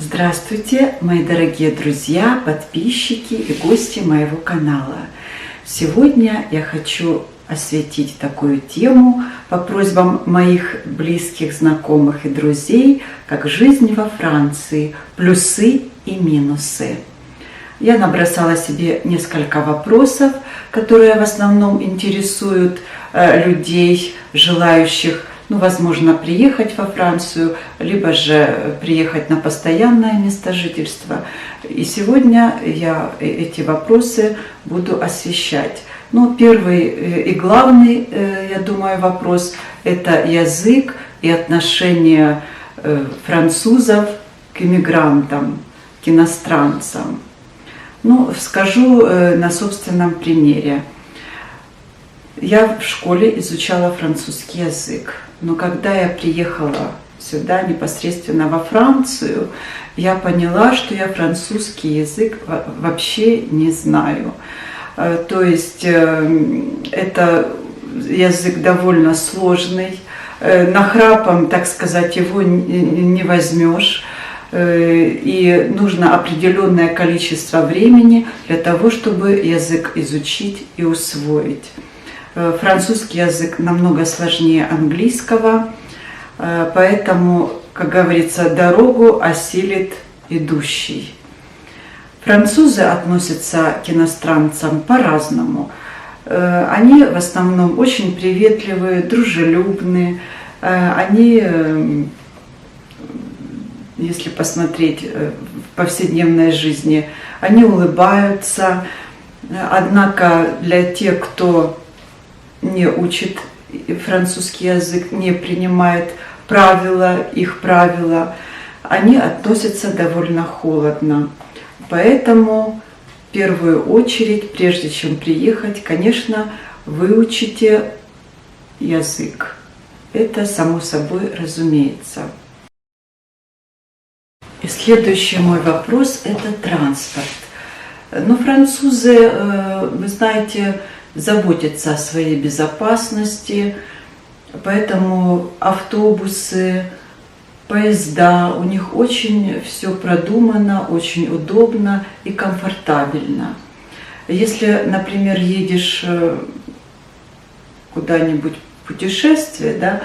Здравствуйте, мои дорогие друзья, подписчики и гости моего канала. Сегодня я хочу осветить такую тему по просьбам моих близких, знакомых и друзей, как жизнь во Франции, плюсы и минусы. Я набросала себе несколько вопросов, которые в основном интересуют людей, желающих возможно, приехать во Францию, либо же приехать на постоянное место жительства. И сегодня я эти вопросы буду освещать. Первый и главный, я думаю, вопрос – это язык и отношение французов к иммигрантам, к иностранцам. Скажу на собственном примере. Я в школе изучала французский язык, но когда я приехала сюда, непосредственно во Францию, я поняла, что я французский язык вообще не знаю. То есть это язык довольно сложный, нахрапом, так сказать, его не возьмешь. И нужно определенное количество времени для того, чтобы язык изучить и усвоить. Французский язык намного сложнее английского, поэтому, как говорится, дорогу осилит идущий. Французы относятся к иностранцам по-разному. Они в основном очень приветливые, дружелюбные. Они, если посмотреть в повседневной жизни, они улыбаются. Однако для тех, кто не учит французский язык, не принимает их правила, они относятся довольно холодно. Поэтому в первую очередь, прежде чем приехать, конечно, выучите язык. Это само собой разумеется. И следующий мой вопрос – это транспорт. Французы, вы знаете, заботятся о своей безопасности, поэтому автобусы, поезда, у них очень все продумано, очень удобно и комфортабельно. Если, например, едешь куда-нибудь в путешествие,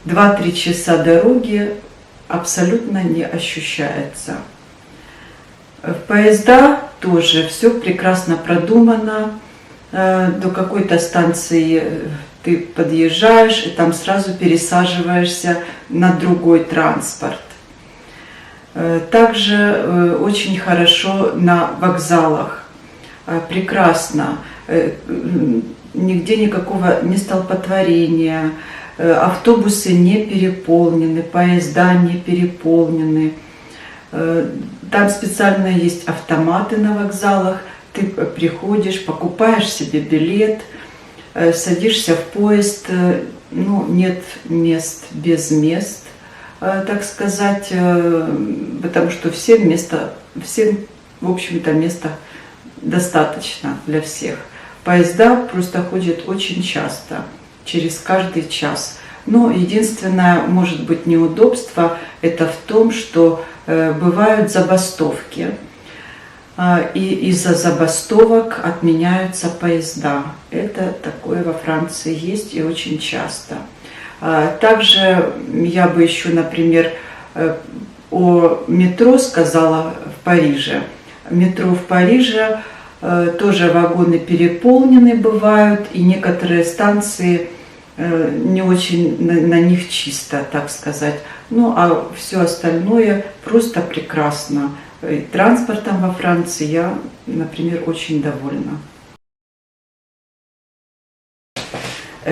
2-3 часа дороги абсолютно не ощущается. В поезда тоже все прекрасно продумано. До какой-то станции ты подъезжаешь и там сразу пересаживаешься на другой транспорт. Также очень хорошо на вокзалах, прекрасно, нигде никакого не столпотворения, автобусы не переполнены, поезда не переполнены. Там специально есть автоматы на вокзалах. Ты приходишь, покупаешь себе билет, садишься в поезд, нет мест без мест, так сказать, потому что всем, в общем-то, места достаточно для всех. Поезда просто ходят очень часто, через каждый час. Но единственное, может быть, неудобство, это в том, что бывают забастовки. И из-за забастовок отменяются поезда. Это такое во Франции есть и очень часто. Также я бы еще, например, о метро сказала в Париже. Метро в Париже тоже вагоны переполнены бывают, и некоторые станции не очень на них чисто, так сказать. А все остальное просто прекрасно. И транспортом во Франции я, например, очень довольна.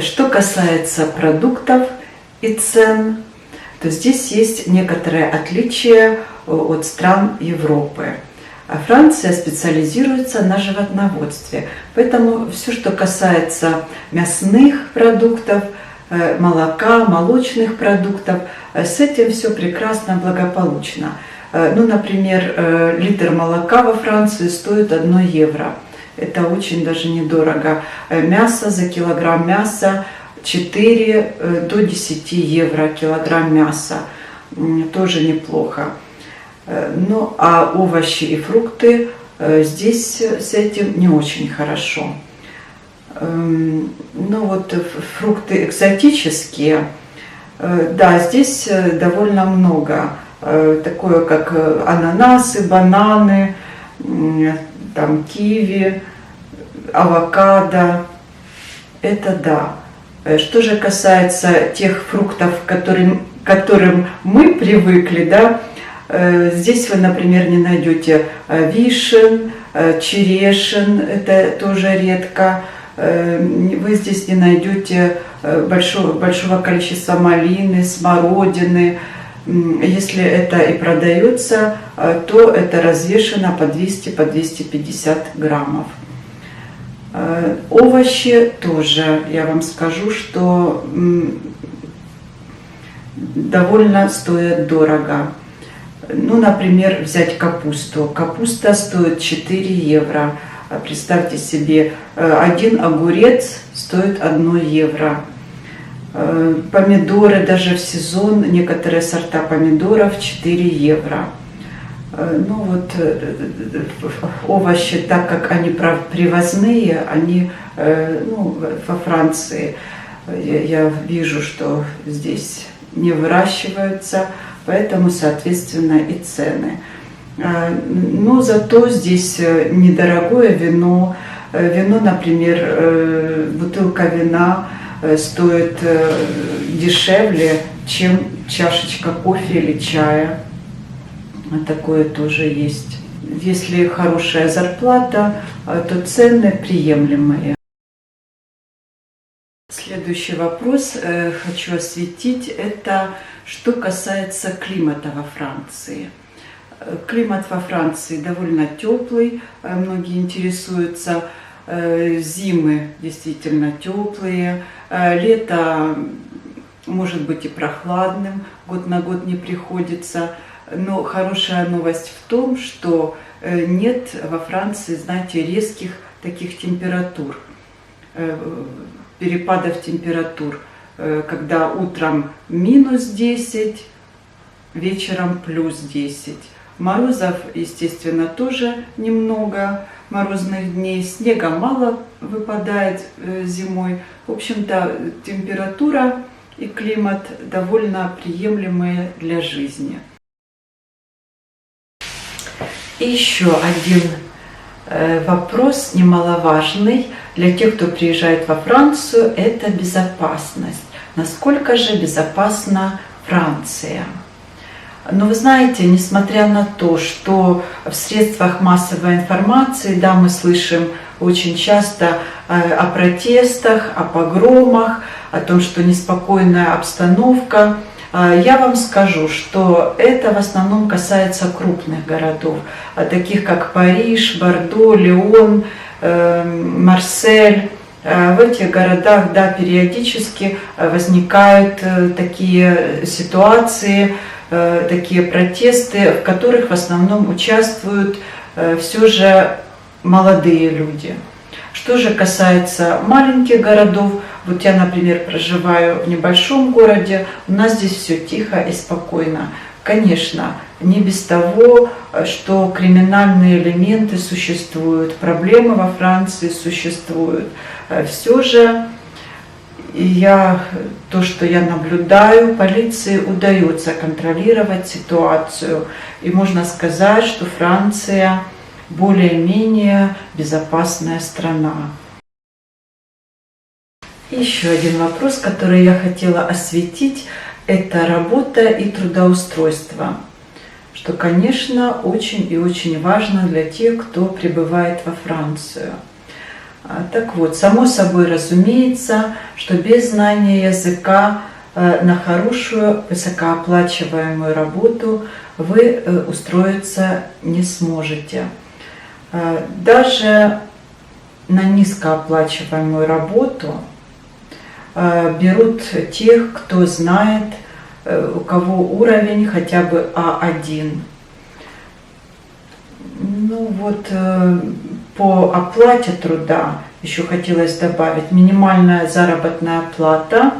Что касается продуктов и цен, то здесь есть некоторые отличия от стран Европы. Франция специализируется на животноводстве, поэтому все, что касается мясных продуктов, молока, молочных продуктов, с этим все прекрасно, благополучно. Например, литр молока во Франции стоит 1 евро. Это очень даже недорого. Мясо, за килограмм мяса 4 до 10 евро килограмм мяса. Тоже неплохо. Ну а овощи и фрукты здесь с этим не очень хорошо. Ну вот фрукты экзотические, да, здесь довольно много. Такое как ананасы, бананы, там киви, авокадо. Это да. Что же касается тех фруктов, к которым мы привыкли, да, здесь вы, например, не найдете вишен, черешин, это тоже редко. Вы здесь не найдете большого количества малины, смородины. Если это и продается, то это развешено по 200, по 250 граммов. Овощи тоже, я вам скажу, что довольно стоят дорого. Ну, например, взять капусту. Капуста стоит 4 евро. Представьте себе, один огурец стоит 1 евро. Помидоры даже в сезон, некоторые сорта помидоров 4 евро. Ну вот овощи, так как они привозные, они во Франции, я вижу, что здесь не выращиваются, поэтому, соответственно, и цены. Но зато здесь недорогое вино. Вино, например, бутылка вина стоит дешевле, чем чашечка кофе или чая. Такое тоже есть. Если хорошая зарплата, то цены приемлемые. Следующий вопрос хочу осветить. Это что касается климата во Франции. Климат во Франции довольно теплый, многие интересуются. Зимы действительно теплые, лето может быть и прохладным, год на год не приходится. Но хорошая новость в том, что нет во Франции, знаете, резких таких температур, перепадов температур, когда утром минус 10, вечером плюс 10. Морозов, естественно, тоже немного, морозных дней, снега мало выпадает зимой. В общем-то, температура и климат довольно приемлемые для жизни. И еще один вопрос немаловажный для тех, кто приезжает во Францию, это безопасность. Насколько же безопасна Франция? Но вы знаете, несмотря на то, что в средствах массовой информации, да, мы слышим очень часто о протестах, о погромах, о том, что неспокойная обстановка, я вам скажу, что это в основном касается крупных городов, таких как Париж, Бордо, Лион, Марсель. В этих городах, да, периодически возникают такие ситуации, такие протесты, в которых в основном участвуют все же молодые люди. Что же касается маленьких городов, вот я, например, проживаю в небольшом городе, у нас здесь все тихо и спокойно. Конечно, не без того, что криминальные элементы существуют, проблемы во Франции существуют. Все же то, что я наблюдаю, полиции удается контролировать ситуацию. И можно сказать, что Франция более-менее безопасная страна. Еще один вопрос, который я хотела осветить, это работа и трудоустройство, что, конечно, очень и очень важно для тех, кто прибывает во Францию. Так вот, само собой разумеется, что без знания языка на хорошую, высокооплачиваемую работу вы устроиться не сможете. Даже на низкооплачиваемую работу берут тех, кто знает, у кого уровень хотя бы А1. Ну вот, по оплате труда еще хотелось добавить, минимальная заработная плата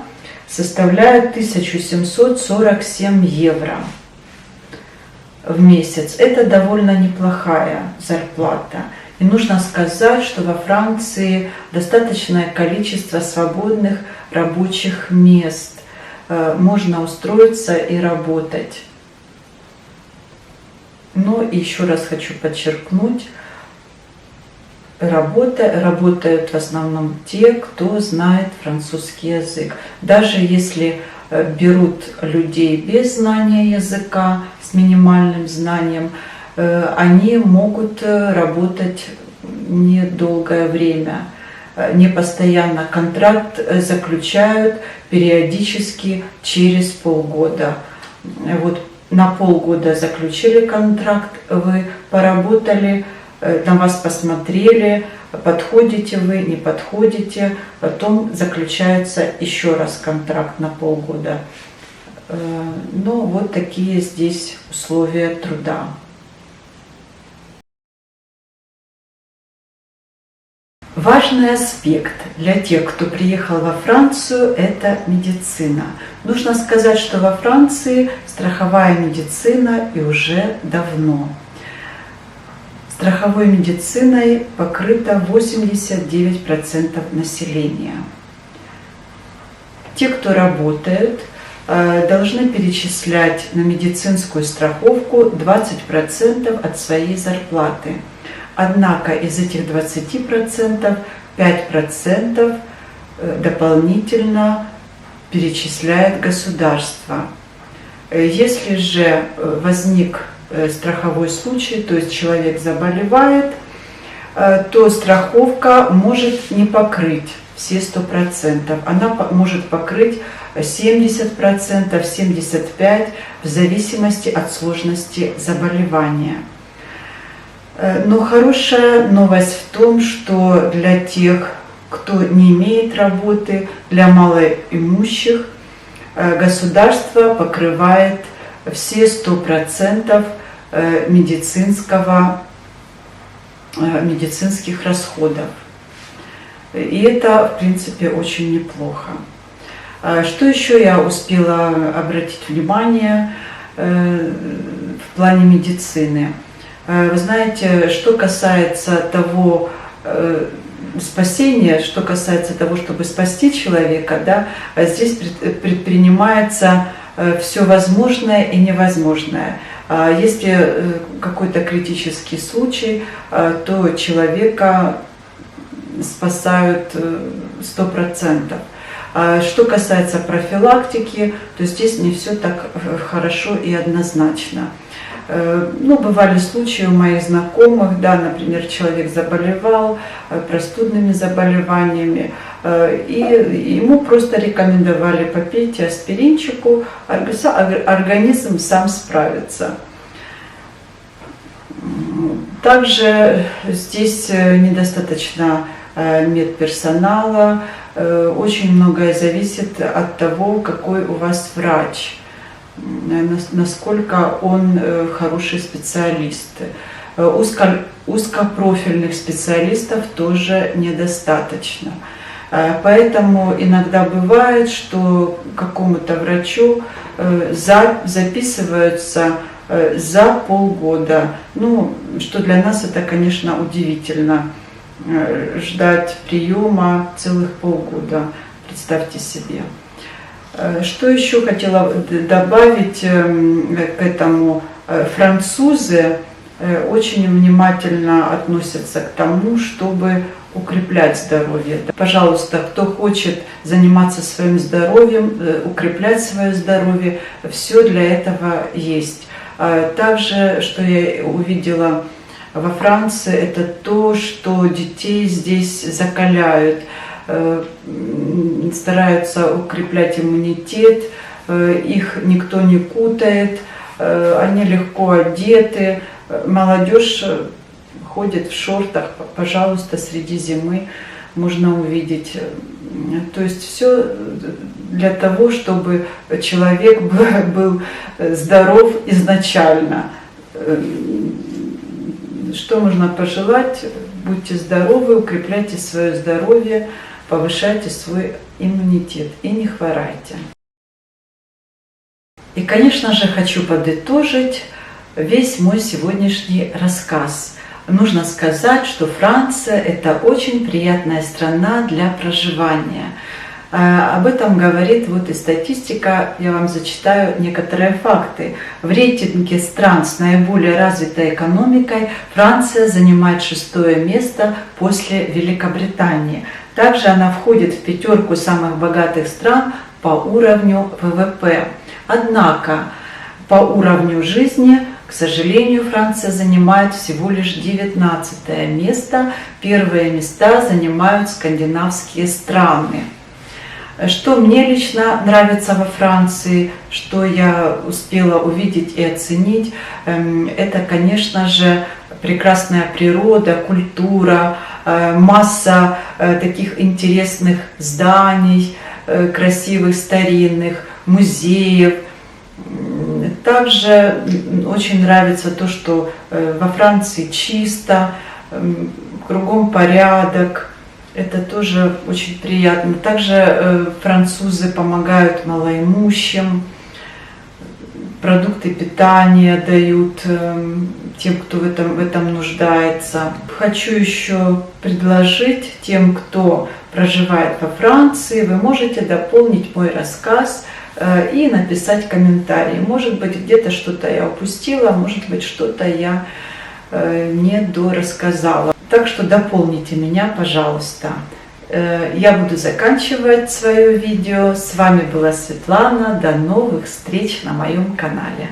составляет 1747 евро. в месяц – это довольно неплохая зарплата. И нужно сказать, что во Франции достаточное количество свободных рабочих мест. Можно устроиться и работать. Но еще раз хочу подчеркнуть, работают в основном те, кто знает французский язык. Даже если берут людей без знания языка, с минимальным знанием, они могут работать недолгое время, не постоянно. Контракт заключают периодически через полгода. Вот на полгода заключили контракт, вы поработали, на вас посмотрели, подходите вы, не подходите, потом заключается еще раз контракт на полгода. Ну, вот такие здесь условия труда. Важный аспект для тех, кто приехал во Францию, это медицина. Нужно сказать, что во Франции страховая медицина и уже давно. Страховой медициной покрыто 89% населения. Те, кто работает, должны перечислять на медицинскую страховку 20% от своей зарплаты. Однако из этих 20% 5% дополнительно перечисляет государство. Если же возник страховой случай, то есть человек заболевает, то страховка может не покрыть все 100%. Она может покрыть 70%, 75% в зависимости от сложности заболевания. Но хорошая новость в том, что для тех, кто не имеет работы, для малоимущих, государство покрывает все 100% медицинских расходов. И это, в принципе, очень неплохо. Что еще я успела обратить внимание в плане медицины? Вы знаете, что касается того спасения, что касается того, чтобы спасти человека, да, здесь предпринимается все возможное и невозможное. Если какой-то критический случай, то человека спасают 100%. Что касается профилактики, то здесь не все так хорошо и однозначно. Ну, бывали случаи у моих знакомых, да, например, человек заболевал простудными заболеваниями, и ему просто рекомендовали: попейте аспиринчику, организм сам справится. Также здесь недостаточно медперсонала, очень многое зависит от того, какой у вас врач, насколько он хороший специалист. Узкопрофильных специалистов тоже недостаточно. Поэтому иногда бывает, что какому-то врачу записываются за полгода. Ну, что для нас это, конечно, удивительно. Ждать приема целых полгода, представьте себе. Что еще хотела добавить к этому? Французы очень внимательно относятся к тому, чтобы укреплять здоровье. Пожалуйста, кто хочет заниматься своим здоровьем, укреплять свое здоровье, все для этого есть. Также, что я увидела во Франции, это то, что детей здесь закаляют, стараются укреплять иммунитет, их никто не кутает, они легко одеты, молодежь ходит в шортах, пожалуйста, среди зимы можно увидеть. То есть все для того, чтобы человек был здоров изначально. Что можно пожелать? Будьте здоровы, укрепляйте свое здоровье, повышайте свой иммунитет и не хворайте. И, конечно же, хочу подытожить весь мой сегодняшний рассказ. Нужно сказать, что Франция – это очень приятная страна для проживания. Об этом говорит вот и статистика, я вам зачитаю некоторые факты. В рейтинге стран с наиболее развитой экономикой Франция занимает 6-е место после Великобритании. Также она входит в 5 самых богатых стран по уровню ВВП. Однако по уровню жизни, к сожалению, Франция занимает всего лишь 19-е место. Первые места занимают скандинавские страны. Что мне лично нравится во Франции, что я успела увидеть и оценить, это, конечно же, прекрасная природа, культура, масса таких интересных зданий, красивых, старинных, музеев. Также очень нравится то, что во Франции чисто, кругом порядок. Это тоже очень приятно. Также французы помогают малоимущим, продукты питания дают тем, кто в этом нуждается. Хочу еще предложить тем, кто проживает во Франции, вы можете дополнить мой рассказ и написать комментарий. Может быть, где-то что-то я упустила, может быть, что-то я не дорассказала. Так что дополните меня, пожалуйста. Я буду заканчивать свое видео. С вами была Светлана. До новых встреч на моем канале.